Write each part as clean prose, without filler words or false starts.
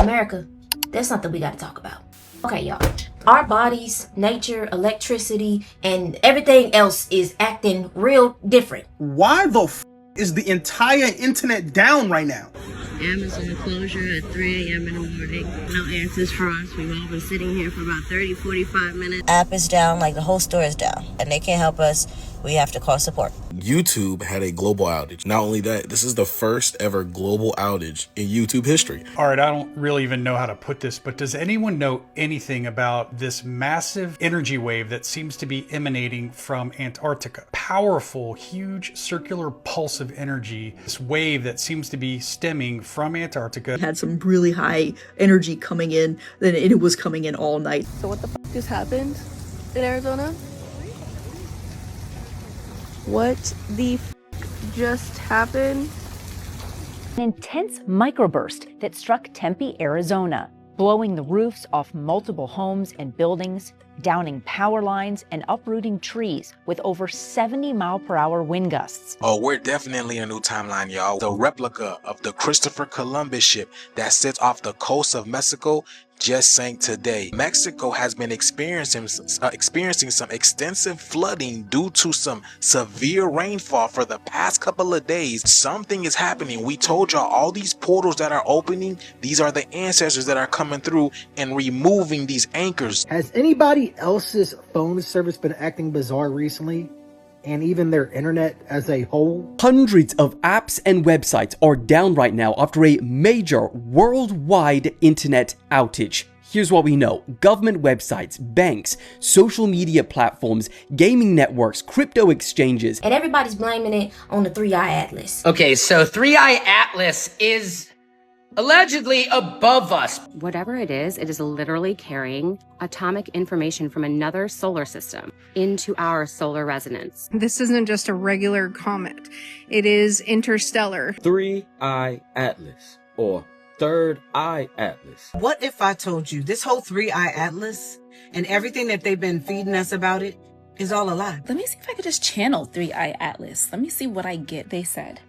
America, that's something we gotta talk about. Okay, y'all. Our bodies, nature, electricity, and everything else is acting real different. Why the is the entire internet down right now? Amazon closure at 3 a.m. in the morning. No answers for us. We've all been sitting here for about 30-45 minutes. App is down, like the whole store is down, and they can't help us. We have to call support. YouTube had a global outage. Not only that, this is the first ever global outage in YouTube history. All right, I don't really even know how to put this, but does anyone know anything about this massive energy wave that seems to be emanating from Antarctica? Powerful, huge circular pulse of energy. This wave that seems to be stemming from Antarctica. It had some really high energy coming in, then it was coming in all night. So what the f just happened in Arizona? What the f just happened? An intense microburst that struck Tempe, Arizona, blowing the roofs off multiple homes and buildings, downing power lines, and uprooting trees with over 70-mile-per-hour wind gusts. Oh, we're definitely in a new timeline, y'all. The replica of the Christopher Columbus ship that sits off the coast of Mexico just sank today. Mexico has been experiencing some extensive flooding due to some severe rainfall for the past couple of days. Something is happening. We told y'all all these portals that are opening, these are the ancestors that are coming through and removing these anchors. Has anybody else's phone service been acting bizarre recently? And even their internet as a whole? Hundreds of apps and websites are down right now after a major worldwide internet outage. Here's what we know. Government websites, banks, social media platforms, gaming networks, crypto exchanges. And everybody's blaming it on the 3-Eye Atlas. Okay, so 3-Eye Atlas is allegedly above us. Whatever it is literally carrying atomic information from another solar system into our solar resonance. This isn't just a regular comet. It is interstellar. 3-Eye Atlas, or Third Eye Atlas. What if I told you this whole 3-Eye Atlas and everything that they've been feeding us about it is all a lie? Let me see if I could just channel 3-Eye Atlas. Let me see what I get. They said,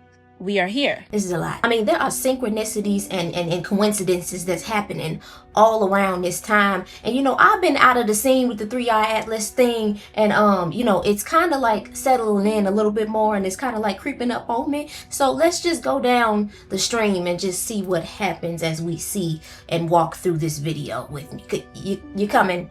we are here. This is a lie. I mean, there are synchronicities and coincidences that's happening all around this time. And, you know, I've been out of the scene with the 3-Eye Atlas thing. And, you know, it's kind of like settling in a little bit more. And it's kind of like creeping up on me. So let's just go down the stream and just see what happens as we see and walk through this video with me. You coming?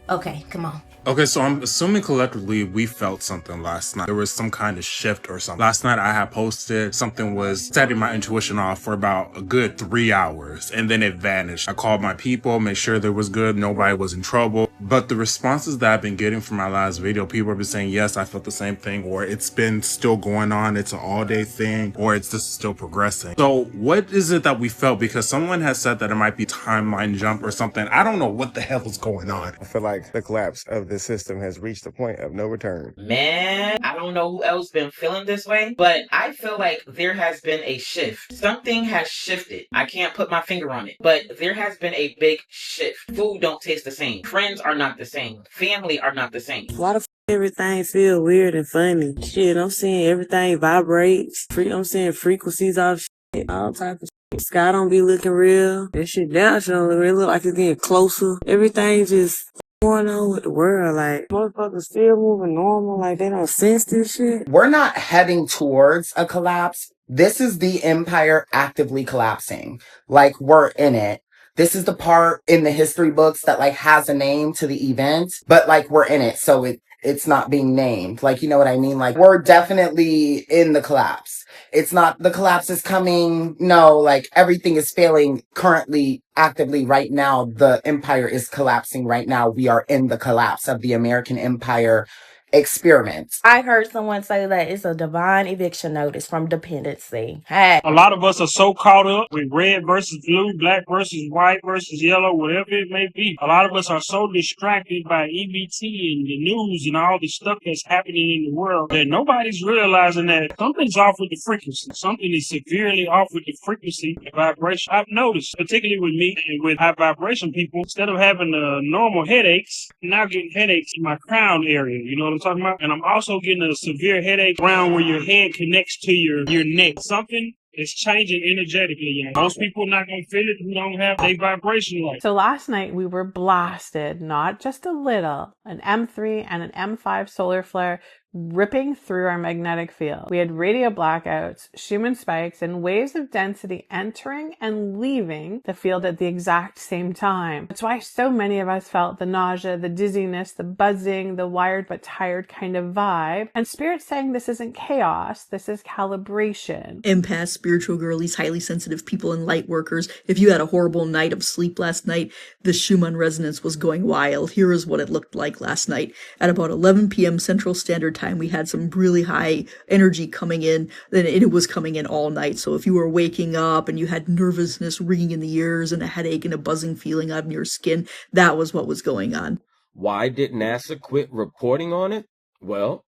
Okay, come on. Okay, so I'm assuming collectively we felt something last night. There was some kind of shift or something. Last night I had posted something was setting my intuition off for about a good 3 hours and then it vanished. I called my people, made sure there was good, nobody was in trouble. But the responses that I've been getting from my last video, people have been saying, yes, I felt the same thing, or it's been still going on, it's an all-day thing, or it's just still progressing. So what is it that we felt? Because someone has said that it might be timeline jump or something. I don't know what the hell is going on. I feel like the collapse of the system has reached a point of no return. Man, I don't know who else been feeling this way, but I feel like there has been a shift. Something has shifted. I can't put my finger on it, but there has been a big shift. Food don't taste the same. Friends are not the same. Family are not the same. Why the f everything feel weird and funny? Shit, I'm seeing everything vibrates. I'm seeing frequencies off shit, all type of shit. Sky don't be looking real. That shit down shit don't look like it's getting closer. Everything just going on with the world, like motherfuckers still moving normal, like they don't sense this shit. We're not heading towards a collapse. This is the empire actively collapsing. Like, we're in it. This is the part in the history books that like has a name to the event, but like we're in it, so it's not being named. Like, you know what I mean? Like, we're definitely in the collapse. It's not the collapse is coming. No, like everything is failing currently, actively right now. The empire is collapsing right now. We are in the collapse of the American empire experiment. I heard someone say that it's a divine eviction notice from dependency. Hey. A lot of us are so caught up with red versus blue, black versus white versus yellow, whatever it may be. A lot of us are so distracted by EBT and the news and all the stuff that's happening in the world that nobody's realizing that something's off with the frequency. Something is severely off with the frequency and vibration. I've noticed, particularly with me and with high vibration people, instead of having normal headaches, I'm now getting headaches in my crown area. You know what I'm talking about? And I'm also getting a severe headache around where your head connects to your neck. Something It's changing energetically. Most people not gonna feel it who don't have their vibration right. So last night we were blasted, not just a little, an M3 and an M5 solar flare ripping through our magnetic field. We had radio blackouts, Schumann spikes, and waves of density entering and leaving the field at the exact same time. That's why so many of us felt the nausea, the dizziness, the buzzing, the wired but tired kind of vibe. And Spirit's saying this isn't chaos, this is calibration. Empaths, spiritual girlies, highly sensitive people, and light workers. If you had a horrible night of sleep last night, the Schumann resonance was going wild. Here is what it looked like last night. At about 11 p.m. Central Standard Time, we had some really high energy coming in, and it was coming in all night. So if you were waking up and you had nervousness ringing in the ears and a headache and a buzzing feeling on your skin, that was what was going on. Why did NASA quit reporting on it? Well,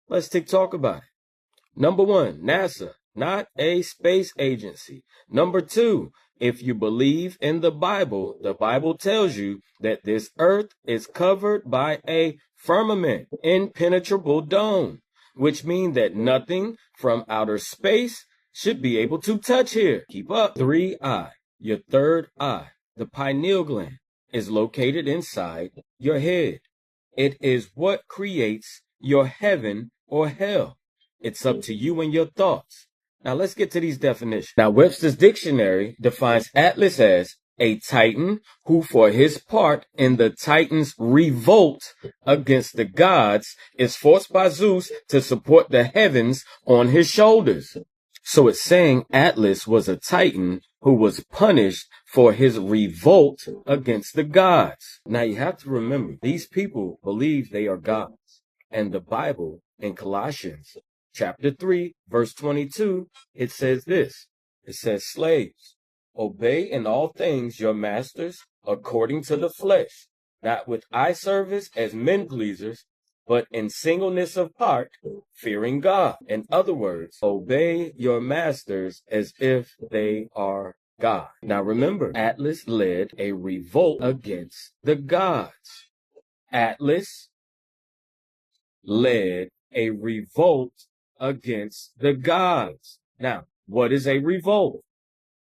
let's talk about it. Number one, NASA, not a space agency. Number two, if you believe in the Bible tells you that this earth is covered by a firmament, impenetrable dome, which means that nothing from outer space should be able to touch here. Keep up. 3I, your third eye, the pineal gland, is located inside your head. It is what creates your heaven or hell. It's up to you and your thoughts. Now let's get to these definitions. Now Webster's dictionary defines Atlas as a Titan who for his part in the Titan's revolt against the gods is forced by Zeus to support the heavens on his shoulders. So it's saying Atlas was a Titan who was punished for his revolt against the gods. Now you have to remember, these people believe they are gods. And the Bible in Colossians chapter 3, verse 22, it says this. It says, slaves, obey in all things your masters according to the flesh, not with eye service as men pleasers, but in singleness of heart, fearing God. In other words, obey your masters as if they are God. Now remember, Atlas led a revolt against the gods. Atlas led a revolt against the gods. Now, what is a revolt?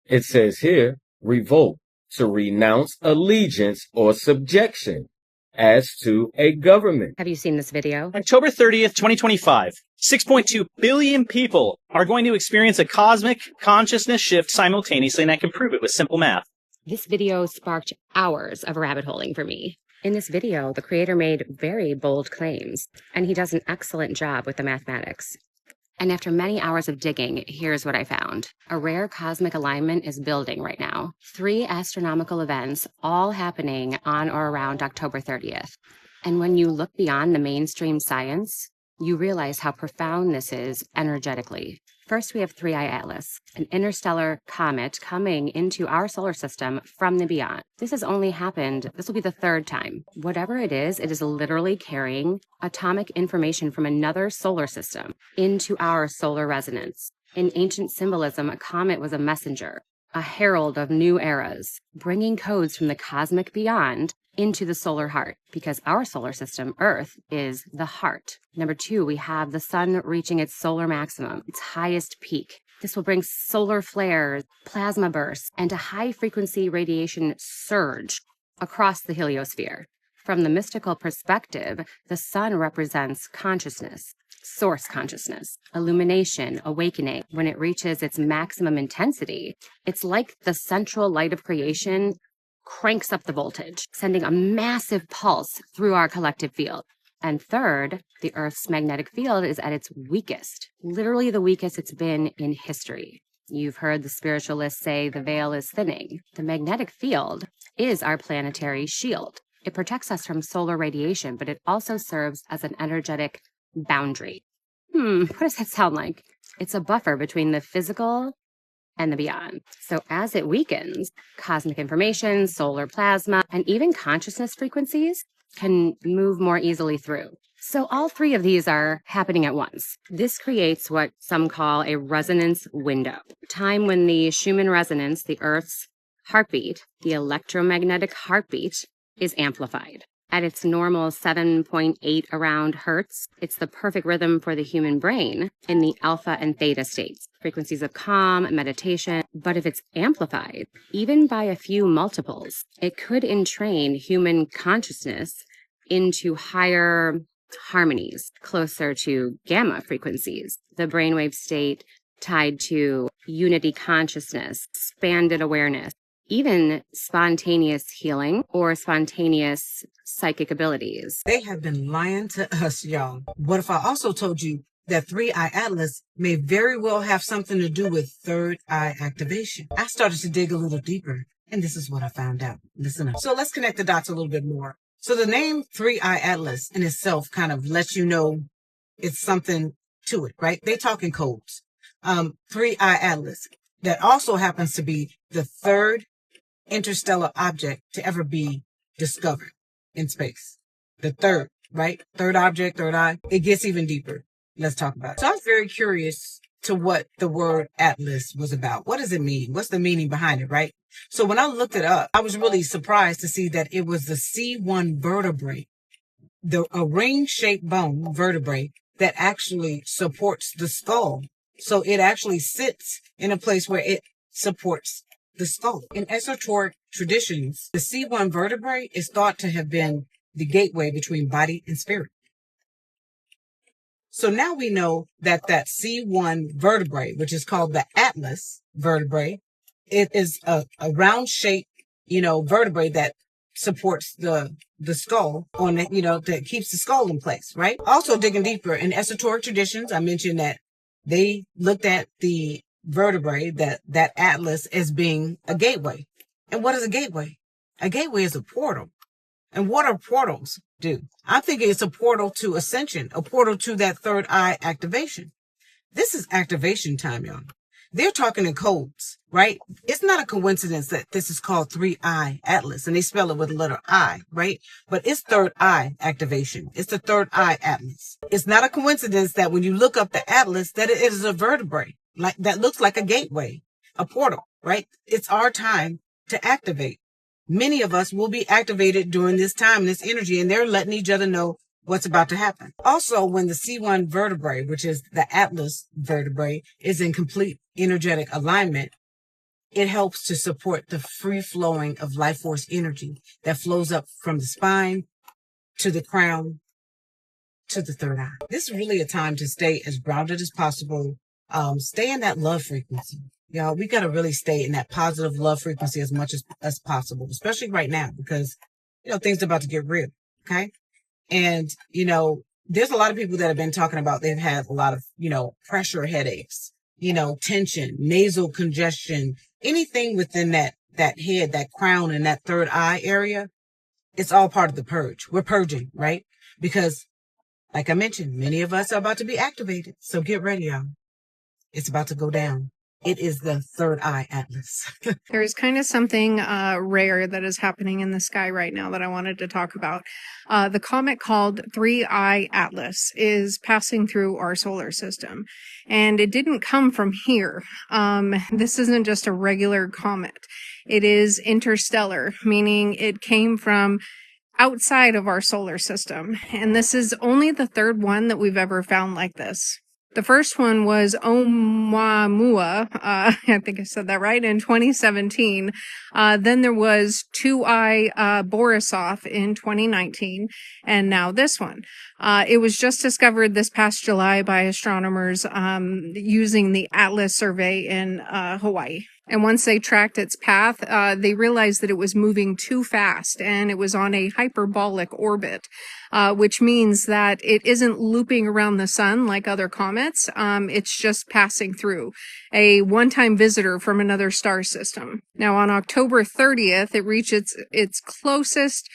It says here, revolt, to renounce allegiance or subjection as to a government. Have you seen this video? October 30th, 2025, 6.2 billion people are going to experience a cosmic consciousness shift simultaneously, and I can prove it with simple math. This video sparked hours of rabbit holing for me. In this video, the creator made very bold claims, and he does an excellent job with the mathematics. And after many hours of digging, here's what I found. A rare cosmic alignment is building right now. 3 astronomical events, all happening on or around October 30th. And when you look beyond the mainstream science, you realize how profound this is energetically. First, we have 3I Atlas, an interstellar comet coming into our solar system from the beyond. This has only happened, this will be the 3rd time. Whatever it is literally carrying atomic information from another solar system into our solar resonance. In ancient symbolism, a comet was a messenger, a herald of new eras, bringing codes from the cosmic beyond into the solar heart, because our solar system, Earth, is the heart. Number 2, we have the sun reaching its solar maximum, its highest peak. This will bring solar flares, plasma bursts, and a high-frequency radiation surge across the heliosphere. From the mystical perspective, the sun represents consciousness, source consciousness, illumination, awakening. When it reaches its maximum intensity, it's like the central light of creation cranks up the voltage, sending a massive pulse through our collective field. And third, the Earth's magnetic field is at its weakest, literally the weakest it's been in history. You've heard the spiritualists say the veil is thinning. The magnetic field is our planetary shield. It protects us from solar radiation, but it also serves as an energetic boundary. What does that sound like? It's a buffer between the physical and the beyond. So as it weakens, cosmic information, solar plasma, and even consciousness frequencies can move more easily through. So all 3 of these are happening at once. This creates what some call a resonance window, time when the Schumann resonance, the Earth's heartbeat, the electromagnetic heartbeat, is amplified. at its normal 7.8 around hertz. It's the perfect rhythm for the human brain in the alpha and theta states, frequencies of calm, meditation. But if it's amplified, even by a few multiples, it could entrain human consciousness into higher harmonies, closer to gamma frequencies, the brainwave state tied to unity consciousness, expanded awareness, even spontaneous healing or spontaneous psychic abilities. They have been lying to us, y'all. What if I also told you that 3-eye atlas may very well have something to do with third eye activation? I started to dig a little deeper, and this is what I found out. Listen up. So let's connect the dots a little bit more. So the name 3-eye atlas in itself kind of lets you know it's something to it, right? They talk in codes. 3-eye atlas, that also happens to be the third interstellar object to ever be discovered in space. The third, right? Third object, third eye. It gets even deeper. Let's talk about it. So I was very curious to what the word atlas was about. What does it mean? What's the meaning behind it, right? So when I looked it up, I was really surprised to see that it was the C1 vertebrae, a ring-shaped bone vertebrae that actually supports the skull. So it actually sits in a place where it supports the skull. In esoteric traditions, the C1 vertebrae is thought to have been the gateway between body and spirit. So now we know that that C1 vertebrae, which is called the atlas vertebrae, it is a round shaped, vertebrae that supports the skull on it, that keeps the skull in place, right? Also digging deeper in esoteric traditions, I mentioned that they looked at the vertebrae, that atlas, as being a gateway. And what is a gateway? A gateway is a portal. And what are portals do? I'm thinking it's a portal to ascension, a portal to that third eye activation. This is activation time, y'all. They're talking in codes, right? It's not a coincidence that this is called 3-eye atlas, and they spell it with the letter I, right? But it's third eye activation. It's the third eye atlas. It's not a coincidence that when you look up the atlas, that it is a vertebrae, like that looks like a gateway, a portal, right? It's our time to activate. Many of us will be activated during this time, this energy, and they're letting each other know what's about to happen. Also, when the C1 vertebrae, which is the atlas vertebrae, is in complete energetic alignment, it helps to support the free flowing of life force energy that flows up from the spine to the crown to the third eye. This is really a time to stay as grounded as possible. Stay in that love frequency. Y'all, we got to really stay in that positive love frequency as much as possible, especially right now, because, things are about to get real. Okay. And, there's a lot of people that have been talking about, they've had a lot of, pressure headaches, tension, nasal congestion, anything within that head, that crown and that third eye area. It's all part of the purge. We're purging, right? Because like I mentioned, many of us are about to be activated. So get ready, y'all. It's about to go down. It is the third eye atlas. There's kind of something rare that is happening in the sky right now that I wanted to talk about. The comet called 3-eye Atlas is passing through our solar system, and it didn't come from here. This isn't just a regular comet. It is interstellar, meaning it came from outside of our solar system, and this is only the third one that we've ever found like this. The first one was Oumuamua, I think I said that right, in 2017. Then there was 2-eye Borisov in 2019, and now this one. It was just discovered this past July by astronomers using the Atlas survey in Hawaii. And once they tracked its path, they realized that it was moving too fast and it was on a hyperbolic orbit, which means that it isn't looping around the sun like other comets. It's just passing through, a one-time visitor from another star system. Now, on October 30th, it reached its closest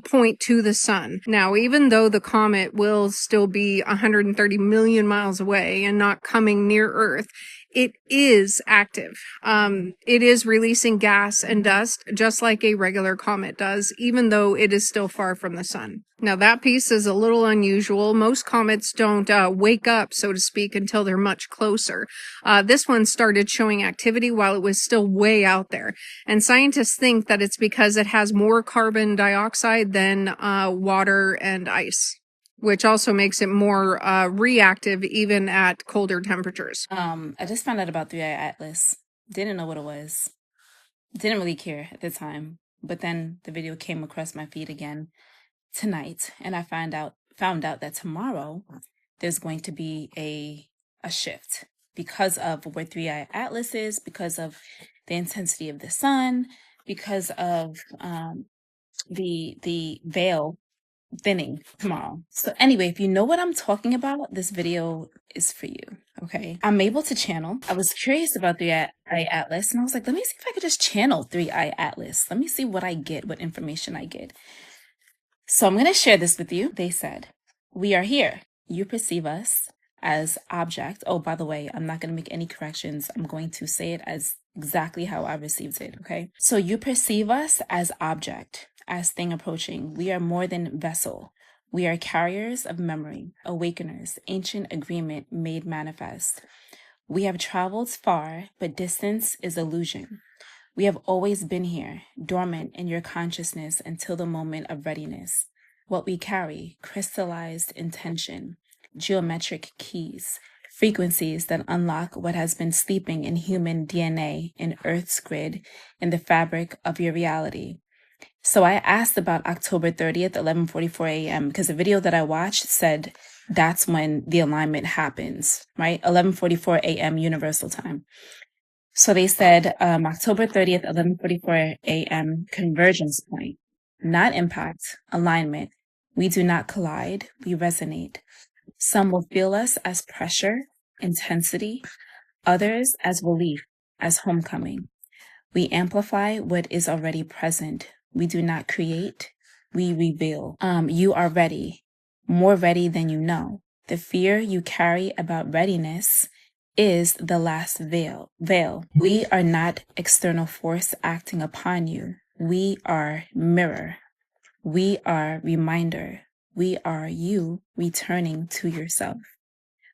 point to the sun. Now, even though the comet will still be 130 million miles away and not coming near Earth, it is active. It is releasing gas and dust just like a regular comet does, even though it is still far from the sun. Now, that piece is a little unusual. Most comets don't wake up, so to speak, until they're much closer. This one started showing activity while it was still way out there. And scientists think that it's because it has more carbon dioxide than water and ice, which also makes it more reactive even at colder temperatures. I just found out about 3i Atlas. Didn't know what it was. Didn't really care at the time. But then the video came across my feed again tonight, and I found out that tomorrow there's going to be a shift because of where 3i Atlas is, because of the intensity of the sun, because of the veil thinning tomorrow. So anyway, if you know what I'm talking about, this video is for you. Okay, I'm able to channel. I was curious about 3i Atlas, and I was like, let me see if I could just channel 3i Atlas. Let me see what I get, what information I get. So I'm going to share this with you. They said, we are here. You perceive us as object. Oh, by the way, I'm not going to make any corrections. I'm going to say it as exactly how I received it. Okay. So you perceive us as object, as thing approaching. We are more than vessel. We are carriers of memory, awakeners, ancient agreement made manifest. We have traveled far, but distance is illusion. We have always been here, dormant in your consciousness until the moment of readiness. What we carry, crystallized intention, geometric keys, frequencies that unlock what has been sleeping in human DNA, in Earth's grid, in the fabric of your reality. So I asked about October 30th, 11:44 a.m. because the video that I watched said that's when the alignment happens, right? 11:44 a.m. Universal Time. So they said October 30th, 11:44 a.m. convergence point, not impact, alignment. We do not collide, we resonate. Some will feel us as pressure, intensity, others as relief, as homecoming. We amplify what is already present. We do not create, we reveal. You are ready, more ready than you know. The fear you carry about readiness is the last veil. We are not external force acting upon you. We are mirror. We are reminder. We are you returning to yourself.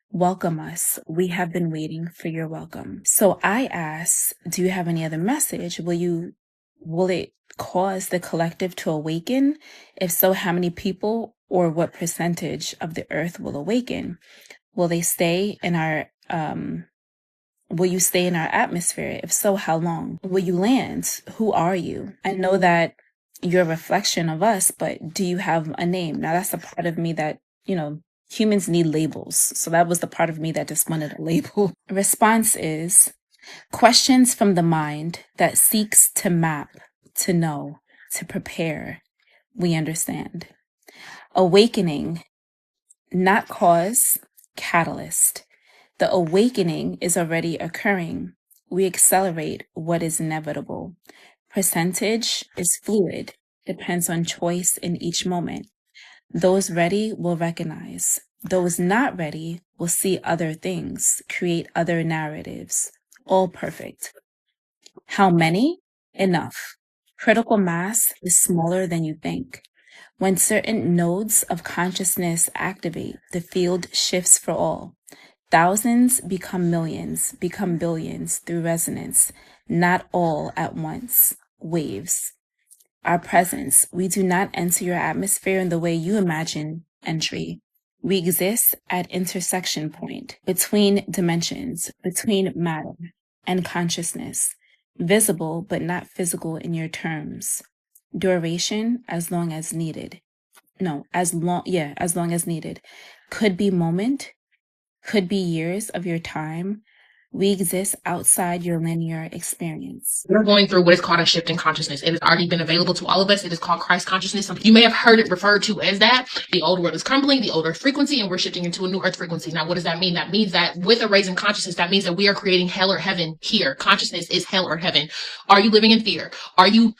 Welcome us. We have been waiting for your welcome. So I asked, do you have any other message? Will it cause the collective to awaken? If so, how many people or what percentage of the earth will awaken? Will they stay in our will you stay in our atmosphere? If so, how long? Will you land? Who are you? I know that you're a reflection of us, but do you have a name? Now that's the part of me that, humans need labels. So that was the part of me that just wanted a label. Response is questions from the mind that seeks to map, to know, to prepare. We understand. Awakening, not cause, catalyst. The awakening is already occurring. We accelerate what is inevitable. Percentage is fluid, depends on choice in each moment. Those ready will recognize. Those not ready will see other things, create other narratives. All perfect. How many? Enough. Critical mass is smaller than you think. When certain nodes of consciousness activate, the field shifts for all. Thousands become millions, become billions through resonance, not all at once. Waves. Our presence, we do not enter your atmosphere in the way you imagine entry. We exist at intersection point, between dimensions, between matter and consciousness, visible but not physical in your terms. Duration, as long as needed. As long as needed. Could be moment, could be years of your time. We exist outside your linear experience. We're going through what is called a shift in consciousness. It has already been available to all of us. It is called Christ consciousness. You may have heard it referred to as that. The old world is crumbling, the old earth frequency, and we're shifting into a new earth frequency. Now, what does that mean? That means that with a raising consciousness, that means that we are creating hell or heaven here. Consciousness is hell or heaven. Are you living in fear? Are you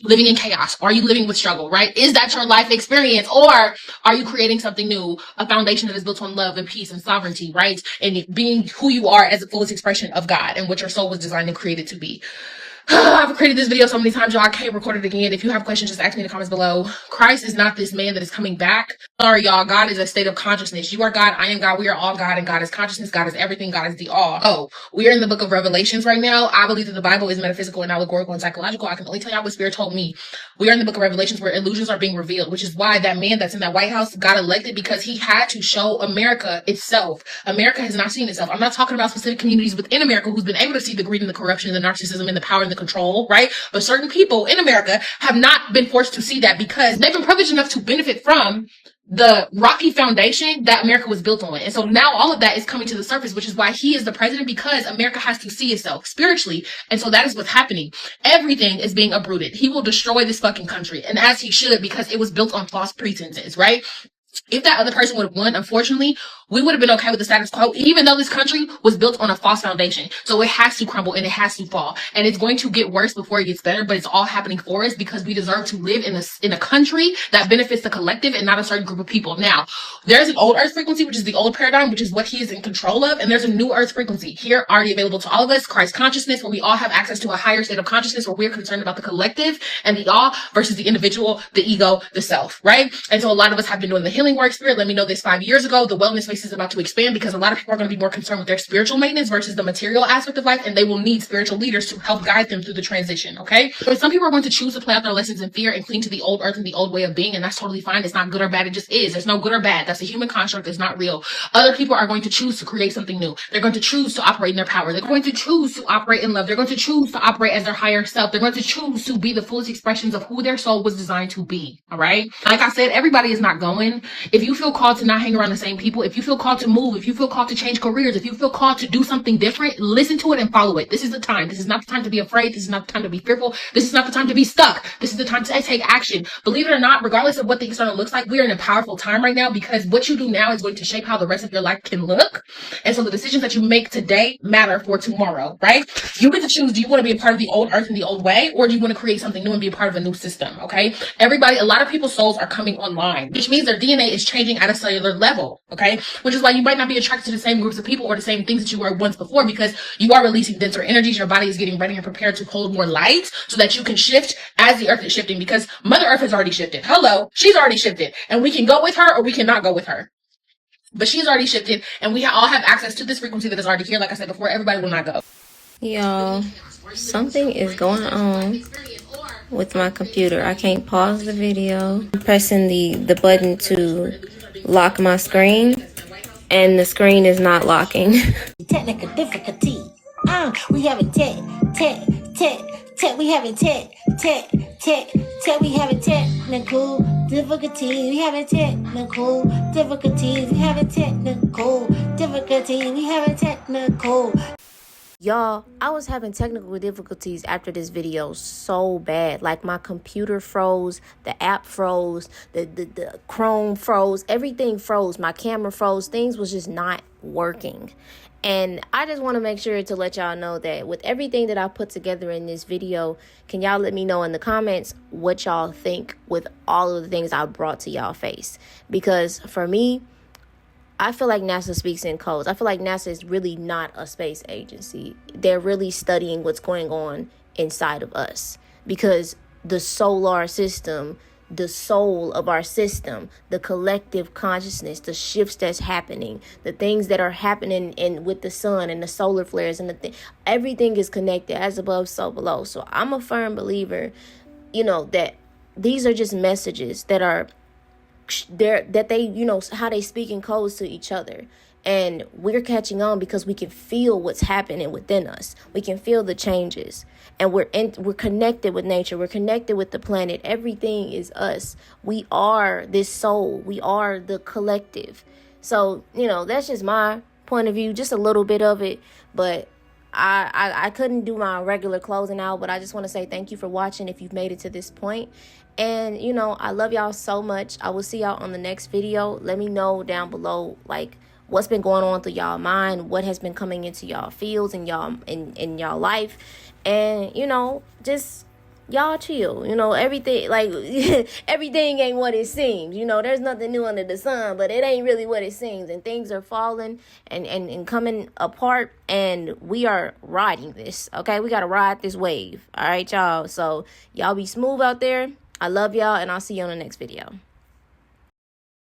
living in chaos? Are you living with struggle, right? Is that your life experience? Or are you creating something new, a foundation that is built on love and peace and sovereignty, right? And being who you are as the fullest expression of God and what your soul was designed and created to be. I've created this video so many times, y'all. I can't record it again. If you have questions, just ask me in the comments below. Christ is not this man that is coming back. Sorry, y'all. God is a state of consciousness. You are God. I am God. We are all God. And God is consciousness. God is everything. God is the all. Oh, we are in the book of Revelations right now. I believe that the Bible is metaphysical and allegorical and psychological. I can only tell y'all what Spirit told me. We are in the book of Revelations where illusions are being revealed, which is why that man that's in that White House got elected, because he had to show America itself. America has not seen itself. I'm not talking about specific communities within America who's been able to see the greed and the corruption and the narcissism and the power and the control, right? But certain people in America have not been forced to see that because they've been privileged enough to benefit from the rocky foundation that America was built on. And so now all of that is coming to the surface, which is why he is the president, because America has to see itself spiritually. And so that is what's happening. Everything is being uprooted. He will destroy this fucking country. And as he should, because it was built on false pretenses, right? If that other person would have won, unfortunately, we would have been okay with the status quo, even though this country was built on a false foundation. So it has to crumble and it has to fall. And it's going to get worse before it gets better, but it's all happening for us because we deserve to live in a country that benefits the collective and not a certain group of people. Now, there's an old earth frequency, which is the old paradigm, which is what he is in control of. And there's a new earth frequency here already available to all of us, Christ consciousness, where we all have access to a higher state of consciousness, where we're concerned about the collective and the all versus the individual, the ego, the self, right? And so a lot of us have been doing the healing work. Spirit let me know this 5 years ago. The wellness space is about to expand because a lot of people are going to be more concerned with their spiritual maintenance versus the material aspect of life, and they will need spiritual leaders to help guide them through the transition, okay? So some people are going to choose to play out their lessons in fear and cling to the old earth and the old way of being, and that's totally fine. It's not good or bad. It just is. There's no good or bad. That's a human construct. It's not real. Other people are going to choose to create something new. They're going to choose to operate in their power. They're going to choose to operate in love. They're going to choose to operate as their higher self. They're going to choose to be the fullest expressions of who their soul was designed to be, all right? Like I said, everybody is not going. If you feel called to not hang around the same people, if you feel called to move, if you feel called to change careers, if you feel called to do something different, listen to it and follow it. This is the time. This is not the time to be afraid. This is not the time to be fearful. This is not the time to be stuck. This is the time to take action. Believe it or not, regardless of what the external looks like, we're in a powerful time right now because what you do now is going to shape how the rest of your life can look. And so the decisions that you make today matter for tomorrow, right? You get to choose, do you want to be a part of the old earth and the old way, or do you want to create something new and be a part of a new system, okay? A lot of people's souls are coming online, which means their DNA is changing at a cellular level, okay? Which is why you might not be attracted to the same groups of people or the same things that you were once before, because you are releasing denser energies. Your body is getting ready and prepared to hold more light so that you can shift as the earth is shifting, because Mother Earth has already shifted. Hello, she's already shifted, and we can go with her or we cannot go with her. But she's already shifted, and we all have access to this frequency that is already here. Like I said before, everybody will not go. Y'all, something is going on with my computer. I can't pause the video. I'm pressing the button to lock my screen, and the screen is not locking. Technical difficulty. We having tech. We having tech. We having technical difficulty. We having technical difficulty. We having technical difficulty. We having technical. Y'all, I was having technical difficulties after this video so bad. Like, my computer froze, the app froze, the Chrome froze, everything froze. My camera froze. Things was just not working. And I just want to make sure to let y'all know that with everything that I put together in this video, can y'all let me know in the comments what y'all think with all of the things I brought to y'all face? Because for me, I feel like NASA speaks in codes. I feel like NASA is really not a space agency. They're really studying what's going on inside of us, because the solar system, the soul of our system, the collective consciousness, the shifts that's happening, the things that are happening with the sun and the solar flares and everything is connected, as above, so below. So I'm a firm believer, that these are just messages that are that they, how they speak in codes to each other. And we're catching on because we can feel what's happening within us. We can feel the changes, and we're connected with nature. We're connected with the planet. Everything is us. We are this soul. We are the collective. So, that's just my point of view, just a little bit of it. But I couldn't do my regular closing out, but I just want to say thank you for watching if you've made it to this point. And, I love y'all so much. I will see y'all on the next video. Let me know down below, what's been going on through y'all mind, what has been coming into y'all fields and y'all in y'all life. And, just y'all chill. You know, everything, like, everything ain't what it seems. You know, there's nothing new under the sun, but it ain't really what it seems. And things are falling and coming apart, and we are riding this, okay? We got to ride this wave, all right, y'all? So y'all be smooth out there. I love y'all, and I'll see you on the next video.